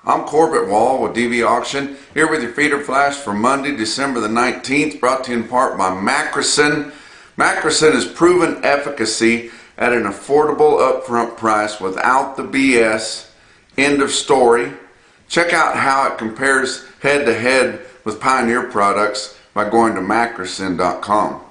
I'm Corbett Wall with DV Auction, here with your feeder flash for Monday, December the 19th, brought to you in part by Macrocin. Macrocin is proven efficacy at an affordable upfront price without the BS. End of story. Check out how it compares head to head with Pioneer products by going to macrocin.com.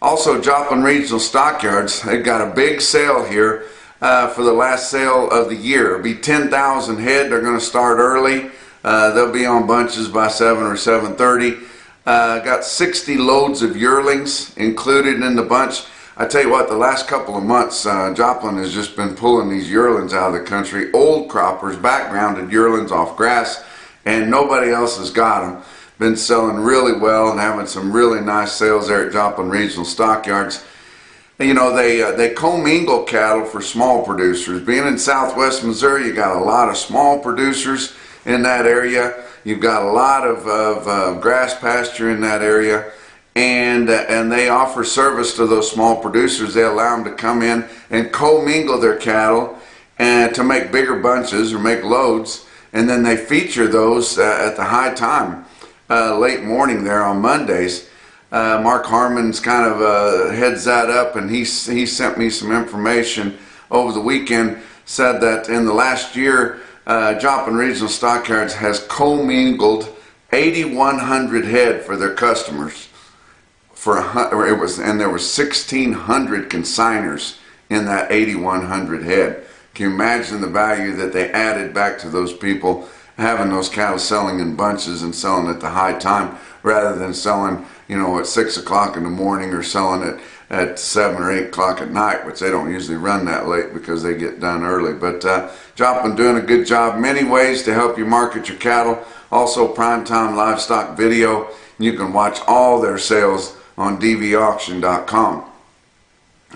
Also, Joplin Regional Stockyards, they've got a big sale here for the last sale of the year. It'll be 10,000 head. They're going to start early. They'll be on bunches by 7 or 7:30. Got 60 loads of yearlings included in the bunch. I tell you what, the last couple of months, Joplin has just been pulling these yearlings out of the country. Old croppers, backgrounded yearlings off grass, and nobody else has got them. Been selling really well and having some really nice sales there at Joplin Regional Stockyards. You know, they commingle cattle for small producers. Being in southwest Missouri, you got a lot of small producers in that area. You've got a lot of grass pasture in that area, and they offer service to those small producers. They allow them to come in and commingle their cattle and to make bigger bunches or make loads, and then they feature those at the high time, late morning there on Mondays. Mark Harmon's kind of heads that up, and he sent me some information over the weekend. Said that in the last year, Joplin Regional Stockyards has commingled 8,100 head for their customers. And there were 1,600 consigners in that 8,100 head. Can you imagine the value that they added back to those people having those cattle selling in bunches and selling at the high time rather than selling, you know, at 6 o'clock in the morning or selling it at 7 or 8 o'clock at night, which they don't usually run that late because they get done early. But Joplin doing a good job. Many ways to help you market your cattle. Also primetime livestock video. You can watch all their sales on dvauction.com.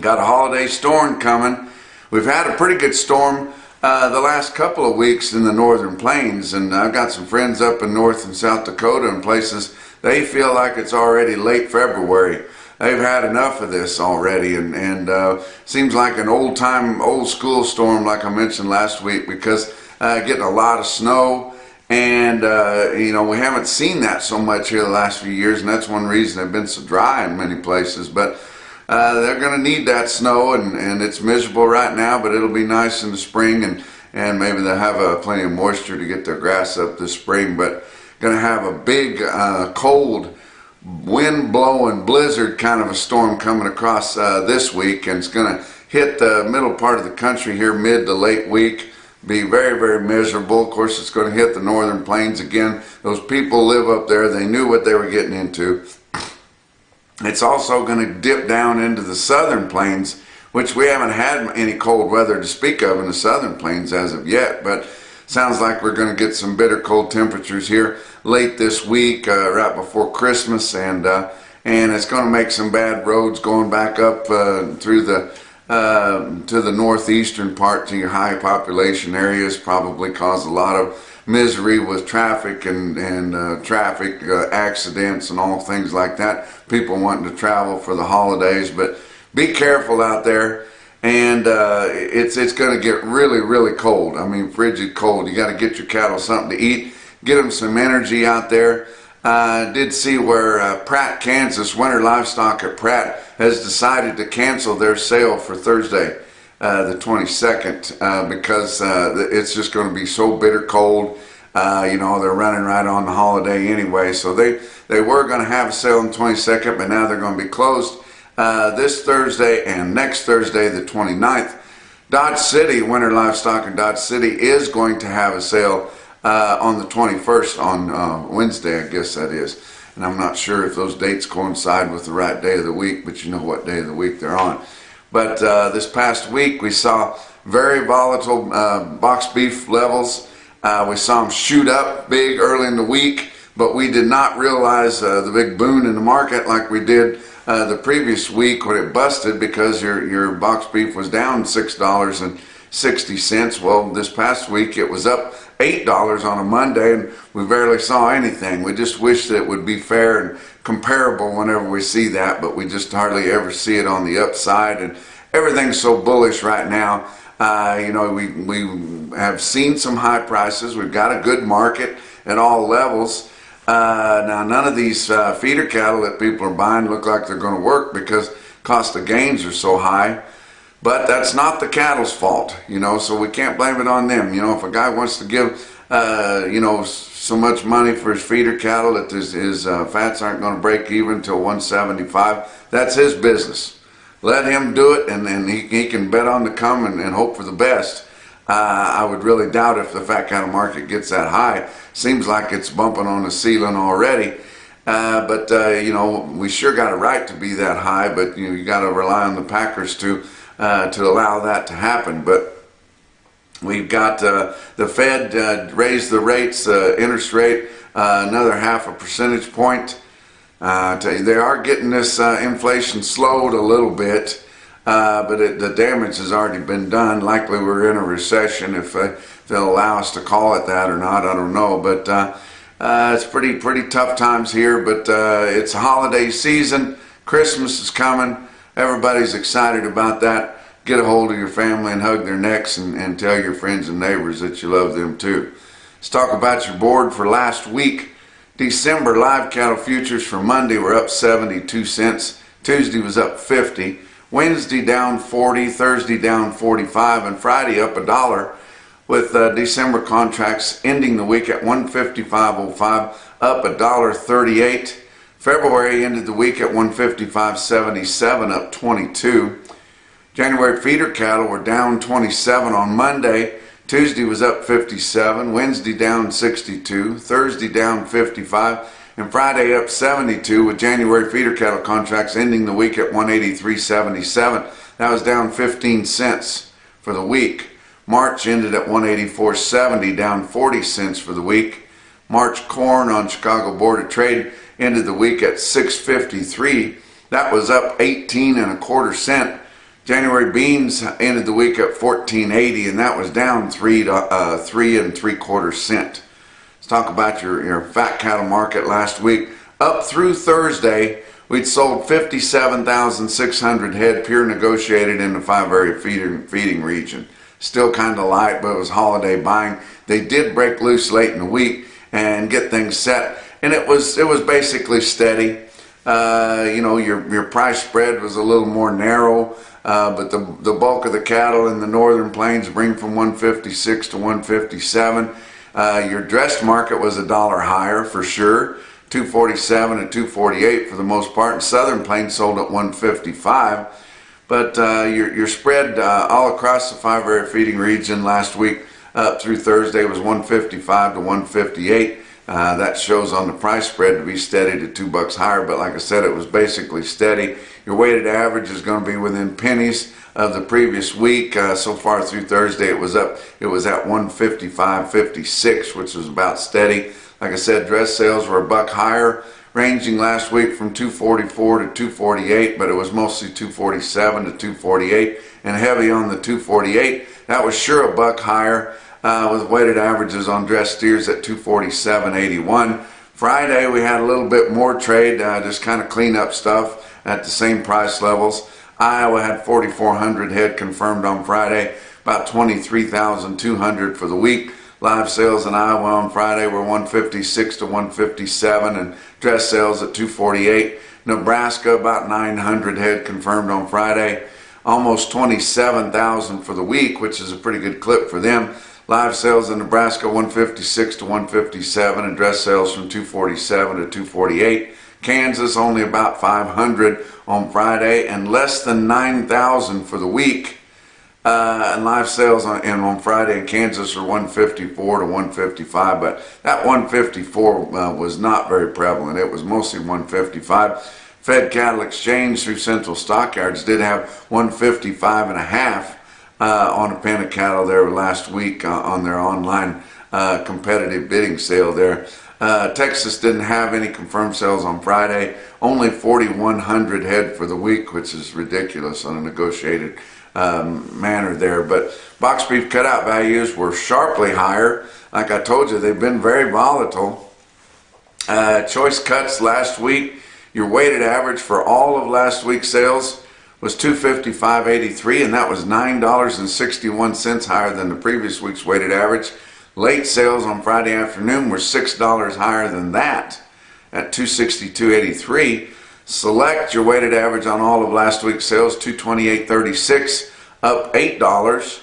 Got a holiday storm coming. We've had a pretty good storm the last couple of weeks in the northern plains, and I've got some friends up in North and South Dakota and places. They feel like it's already late February. They've had enough of this already, and seems like an old school storm like I mentioned last week, because getting a lot of snow, and you know, we haven't seen that so much here the last few years, and that's one reason they've been so dry in many places. But they're going to need that snow, and it's miserable right now, but it'll be nice in the spring, and maybe they'll have plenty of moisture to get their grass up this spring. But going to have a big cold, wind blowing blizzard kind of a storm coming across this week, and it's going to hit the middle part of the country here mid to late week. Be very, very miserable. Of course, it's going to hit the northern plains again. Those people live up there. They knew what they were getting into. It's also going to dip down into the southern plains, which we haven't had any cold weather to speak of in the southern plains as of yet, but sounds like we're going to get some bitter cold temperatures here late this week, right before Christmas, and it's going to make some bad roads going back up through the to the northeastern part to your high population areas. Probably cause a lot of misery with traffic and traffic accidents and all things like that. People wanting to travel for the holidays, but be careful out there. And it's going to get really, really cold. I mean, frigid cold. You got to get your cattle something to eat. Get them some energy out there. I did see where Pratt, Kansas, Winter Livestock at Pratt has decided to cancel their sale for Thursday, the 22nd, because it's just going to be so bitter cold. You know, they're running right on the holiday anyway. So they were going to have a sale on the 22nd, but now they're going to be closed this Thursday and next Thursday, the 29th. Dodge City, Winter Livestock in Dodge City, is going to have a sale on the 21st, on Wednesday, I guess that is. And I'm not sure if those dates coincide with the right day of the week, but you know what day of the week they're on. But this past week we saw very volatile box beef levels. We saw them shoot up big early in the week, but we did not realize the big boon in the market like we did the previous week when it busted, because your box beef was down $6.60. Well, this past week it was up $8 on a Monday, and we barely saw anything. We just wish that it would be fair and comparable whenever we see that, but we just hardly ever see it on the upside, and everything's so bullish right now. You know, we have seen some high prices. We've got a good market at all levels. Now, none of these feeder cattle that people are buying look like they're going to work because cost of gains are so high. But that's not the cattle's fault, you know, so we can't blame it on them. You know, if a guy wants to give, you know, so much money for his feeder cattle that his fats aren't going to break even until 175, that's his business. Let him do it, and then he can bet on the come and hope for the best. I would really doubt if the fat cattle market gets that high. Seems like it's bumping on the ceiling already. But you know, we sure got a right to be that high, but you know, you got to rely on the packers to allow that to happen. But we've got the Fed raised the rates, interest rate, another 0.5 percentage point. They are getting this inflation slowed a little bit, but the damage has already been done. Likely we're in a recession. If they'll allow us to call it that or not, I don't know. But it's pretty tough times here. But it's a holiday season. Christmas is coming. Everybody's excited about that. Get a hold of your family and hug their necks and tell your friends and neighbors that you love them too. Let's talk about your board for last week. December live cattle futures for Monday were up 72 cents. Tuesday was up 50. Wednesday down 40. Thursday down 45. And Friday up $1, with December contracts ending the week at 155.05, up $1.38. February ended the week at 155.77, up 22. January feeder cattle were down 27 on Monday. Tuesday was up 57, Wednesday down 62, Thursday down 55, and Friday up 72, with January feeder cattle contracts ending the week at 183.77. That was down 15 cents for the week. March ended at 184.70, down 40 cents for the week. March corn on Chicago Board of Trade ended the week at 6.53. That was up 18.25 cents. January beans ended the week at 14.80, and that was down 3.75 cents. Let's talk about your fat cattle market last week. Up through Thursday, we'd sold 57,600 head pure negotiated in the 5-area feeding region. Still kind of light, but it was holiday buying. They did break loose late in the week and get things set, and it was basically steady. You know, your price spread was a little more narrow. But the bulk of the cattle in the northern plains bring from 156 to 157. Your dressed market was $1 higher for sure, 247 and 248 for the most part. And southern plains sold at 155. But your spread all across the 5-area feeding region last week up through Thursday was 155 to 158. That shows on the price spread to be steady to $2 higher, but like I said, it was basically steady. Your weighted average is going to be within pennies of the previous week. So far through Thursday, it was up. It was at 155.56, which was about steady. Like I said, dress sales were $1 higher, ranging last week from 244 to 248, but it was mostly 247 to 248, and heavy on the 248. That was sure $1 higher. With weighted averages on dress steers at 247.81. Friday we had a little bit more trade, just kind of clean up stuff at the same price levels. Iowa had 4,400 head confirmed on Friday, about 23,200 for the week. Live sales in Iowa on Friday were 156 to 157, and dress sales at 248. Nebraska about 900 head confirmed on Friday, almost 27,000 for the week, which is a pretty good clip for them. Live sales in Nebraska 156 to 157, and dress sales from 247 to 248. Kansas only about 500 on Friday, and less than 9,000 for the week. And live sales on Friday in Kansas are 154 to 155, but that 154 was not very prevalent. It was mostly 155. Fed Cattle Exchange through Central Stockyards did have 155.5 on a pen of cattle there last week on their online competitive bidding sale there. Texas didn't have any confirmed sales on Friday, only 4,100 head for the week, which is ridiculous on a negotiated manner there. But box beef cutout values were sharply higher. Like I told you, they've been very volatile. Choice cuts last week, your weighted average for all of last week's sales was $255.83, and that was $9.61 higher than the previous week's weighted average. Late sales on Friday afternoon were $6 higher than that at $262.83. Select, your weighted average on all of last week's sales, $228.36, up $8.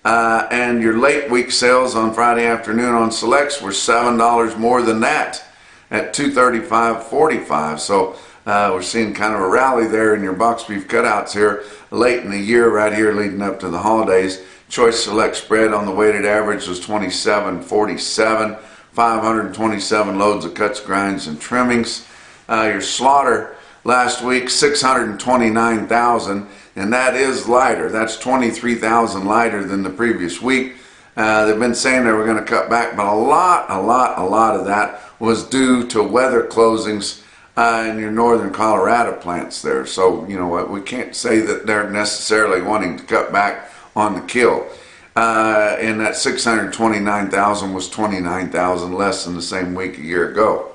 And your late week sales on Friday afternoon on selects were $7 more than that at $235.45. So we're seeing kind of a rally there in your box beef cutouts here late in the year, right here leading up to the holidays. Choice select spread on the weighted average was $27.47, 527 loads of cuts, grinds, and trimmings. Your slaughter last week, 629,000, and that is lighter. That's 23,000 lighter than the previous week. They've been saying they were going to cut back, but a lot of that was due to weather closings in your northern Colorado plants there. So, you know what, we can't say that they're necessarily wanting to cut back on the kill. And that 629,000 was 29,000 less than the same week a year ago.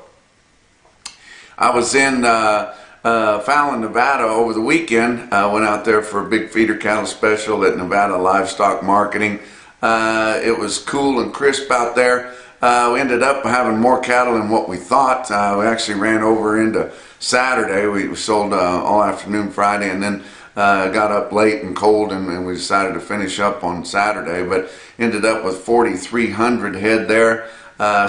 I was in Fallon, Nevada over the weekend. I went out there for a big feeder cattle special at Nevada Livestock Marketing. It was cool and crisp out there. We ended up having more cattle than what we thought. We actually ran over into Saturday. We sold all afternoon Friday, and then got up late and cold, and we decided to finish up on Saturday, but ended up with 4,300 head there.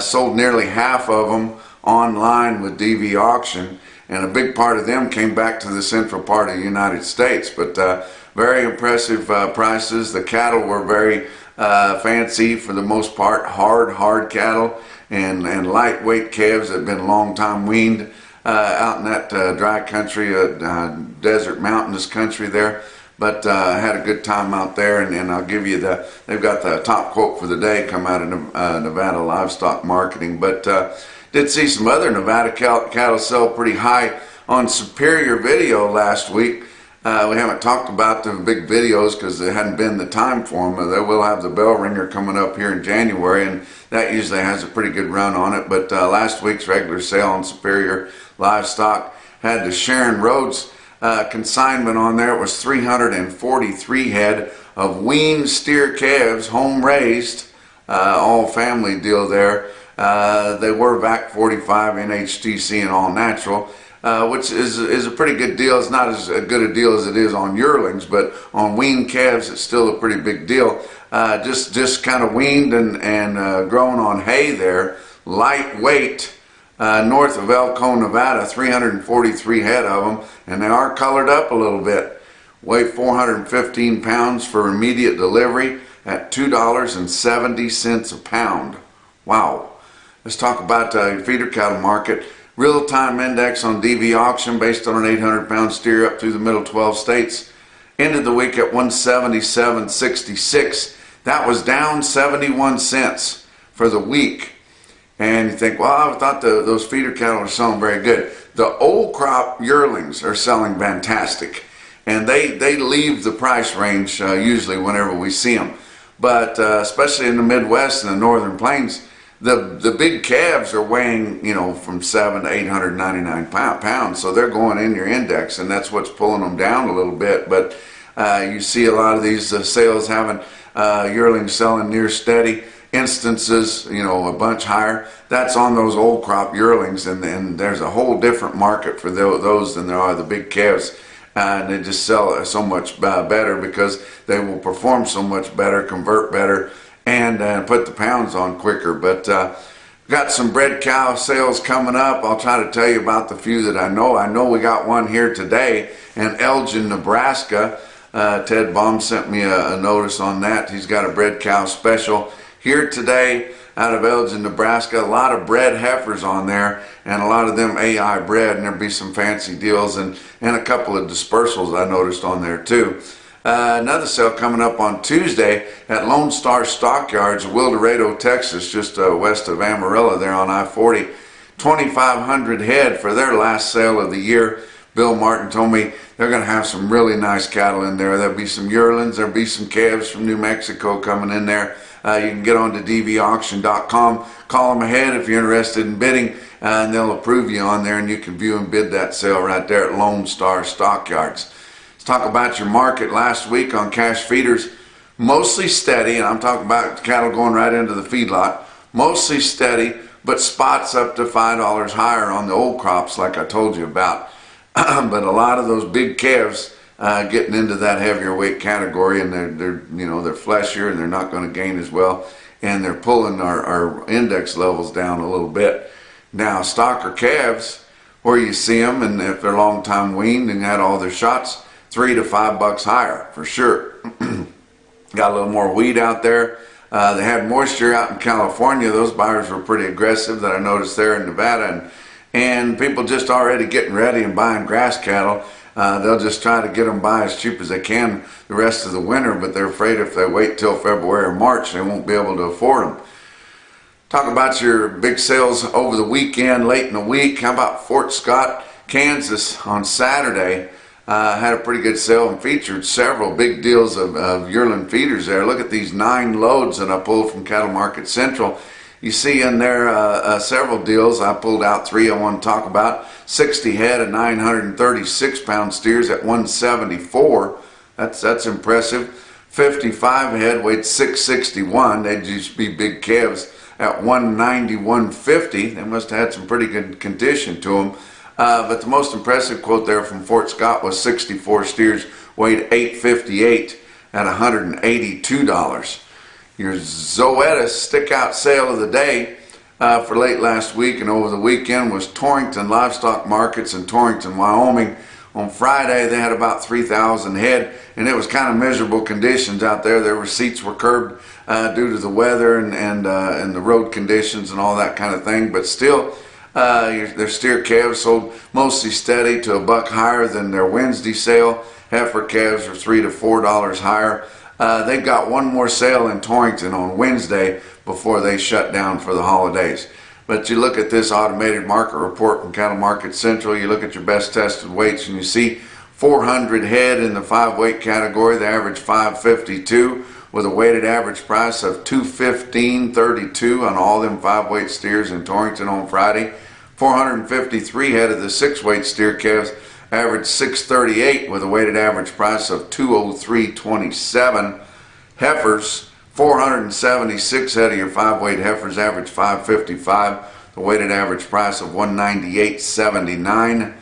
Sold nearly half of them online with DV Auction, and a big part of them came back to the central part of the United States. But very impressive prices. The cattle were very fancy for the most part, hard cattle, and lightweight calves that have been long time weaned out in that dry country, desert mountainous country there. But I had a good time out there, and I'll give you they've got the top quote for the day come out of Nevada Livestock Marketing. But did see some other Nevada cattle sell pretty high on Superior Video last week. We haven't talked about the big videos because there hadn't been the time for them. They will have the bell ringer coming up here in January, and that usually has a pretty good run on it. But last week's regular sale on Superior Livestock had the Sharon Rhodes consignment on there. It was 343 head of weaned steer calves, home raised, all family deal there. They were VAC 45 NHTC and all natural, which is a pretty good deal. It's not as good a deal as it is on yearlings, but on weaned calves it's still a pretty big deal. Just kind of weaned and grown on hay there, lightweight, north of Elko, Nevada, 343 head of them, and they are colored up a little bit. Weigh 415 pounds for immediate delivery at $2.70 a pound. Wow. Let's talk about your feeder cattle market. Real-time index on DV Auction based on an 800-pound steer up through the middle 12 states. Ended the week at 177.66. That was down 71 cents for the week. And you think, well, I thought those feeder cattle are selling very good. The old crop yearlings are selling fantastic. And they leave the price range usually whenever we see them. But especially in the Midwest and the Northern Plains, the big calves are weighing, you know, from 700 to 899 pounds, so they're going in your index, and that's what's pulling them down a little bit. But you see a lot of these sales having yearlings selling near steady instances, you know, a bunch higher. That's on those old crop yearlings, and there's a whole different market for those than there are the big calves. And they just sell so much better because they will perform so much better, convert better, and put the pounds on quicker. But got some bred cow sales coming up. I'll try to tell you about the few that I know. I know we got one here today in Elgin, Nebraska. Ted Baum sent me a notice on that. He's got a bred cow special here today out of Elgin, Nebraska. A lot of bred heifers on there, and a lot of them AI bred, and there'll be some fancy deals and a couple of dispersals I noticed on there too. Another sale coming up on Tuesday at Lone Star Stockyards, Wildorado, Texas, just west of Amarillo there on I-40. 2,500 head for their last sale of the year. Bill Martin told me they're going to have some really nice cattle in there. There'll be some yearlings, there'll be some calves from New Mexico coming in there. You can get on to dvauction.com, call them ahead if you're interested in bidding, and they'll approve you on there, and you can view and bid that sale right there at Lone Star Stockyards. Let's Talk about your market last week on cash feeders. Mostly steady, and I'm talking about cattle going right into the feedlot. Mostly steady, but spots up to $5 higher on the old crops like I told you about. But a lot of those big calves getting into that heavier weight category, and they're fleshier and they're not going to gain as well, and they're pulling our index levels down a little bit. Now stocker calves, where you see them, and if they're long time weaned and had all their shots, $3 to $5 higher for sure. Got a little more wheat out there. They had moisture out in California. Those buyers were pretty aggressive that I noticed there in Nevada, and people just already getting ready and buying grass cattle. They'll just try to get them by as cheap as they can the rest of the winter, but they're afraid if they wait till February or March, they won't be able to afford them. Talk about your big sales over the weekend, late in the week. How about Fort Scott, Kansas on Saturday? Had a pretty good sale and featured several big deals of yearling feeders there. Look at these 9 loads that I pulled from Cattle Market Central. You see in there several deals. I pulled out 3 I want to talk about. 60 head of 936 pound steers at 174. That's impressive. 55 head weighed 661. They'd just be big calves at 190, 150. They must have had some pretty good condition to them. But the most impressive quote there from Fort Scott was 64 steers weighed 858 at $182. Your Zoetis stick-out sale of the day for late last week and over the weekend was Torrington Livestock Markets in Torrington, Wyoming. On Friday they had about 3,000 head, and it was kind of miserable conditions out there. Their receipts were curbed due to the weather and the road conditions and all that kind of thing, but still their steer calves sold mostly steady to $1 higher than their Wednesday sale. Heifer calves are $3 to $4 higher. They've got one more sale in Torrington on Wednesday before they shut down for the holidays. But you look at this automated market report from Cattle Market Central, you look at your best tested weights, and you see 400 head in the 5 weight category. They average 552 with a weighted average price of $215.32 on all them 5 weight steers in Torrington on Friday. 453 head of the 6 weight steer calves averaged 638 with a weighted average price of $203.27. Heifers, 476 head of your 5 weight heifers average 555, the weighted average price of $198.79.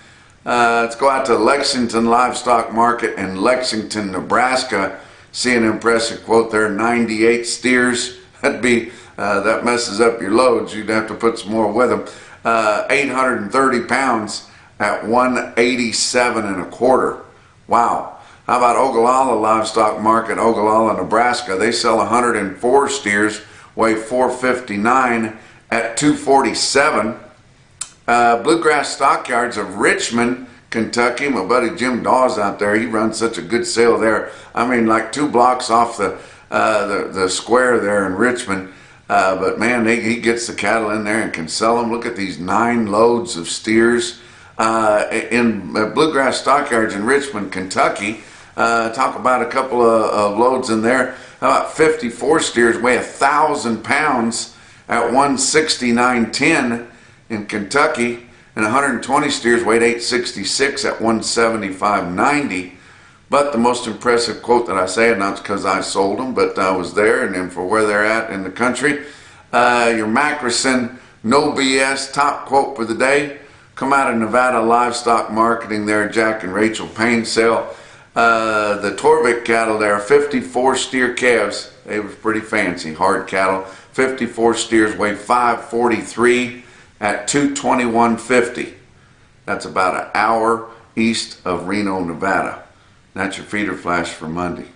Let's go out to Lexington Livestock Market in Lexington, Nebraska. See an impressive quote there, 98 steers. That messes up your loads. You'd have to put some more with them. 830 pounds at 187.25. Wow. How about Ogallala Livestock Market, Ogallala, Nebraska? They sell 104 steers, weigh 459 at 247. Bluegrass Stockyards of Richmond, Kentucky. My buddy Jim Dawes out there, he runs such a good sale there. I mean, like 2 blocks off the square there in Richmond. But man, he gets the cattle in there and can sell them. Look at these 9 loads of steers. In Bluegrass Stockyards in Richmond, Kentucky, talk about a couple of loads in there. How about 54 steers weigh 1,000 pounds at 169.10 in Kentucky, and 120 steers weighed 866 at 175.90. But the most impressive quote that I say, and not because I sold them, but I was there, and then for where they're at in the country, your Macrocin No BS top quote for the day, come out of Nevada Livestock Marketing there, Jack and Rachel Payne sale. The Torvik cattle there, 54 steer calves. They were pretty fancy, hard cattle. 54 steers weigh 543 at 221.50. That's about an hour east of Reno, Nevada. That's your feeder flash for Monday.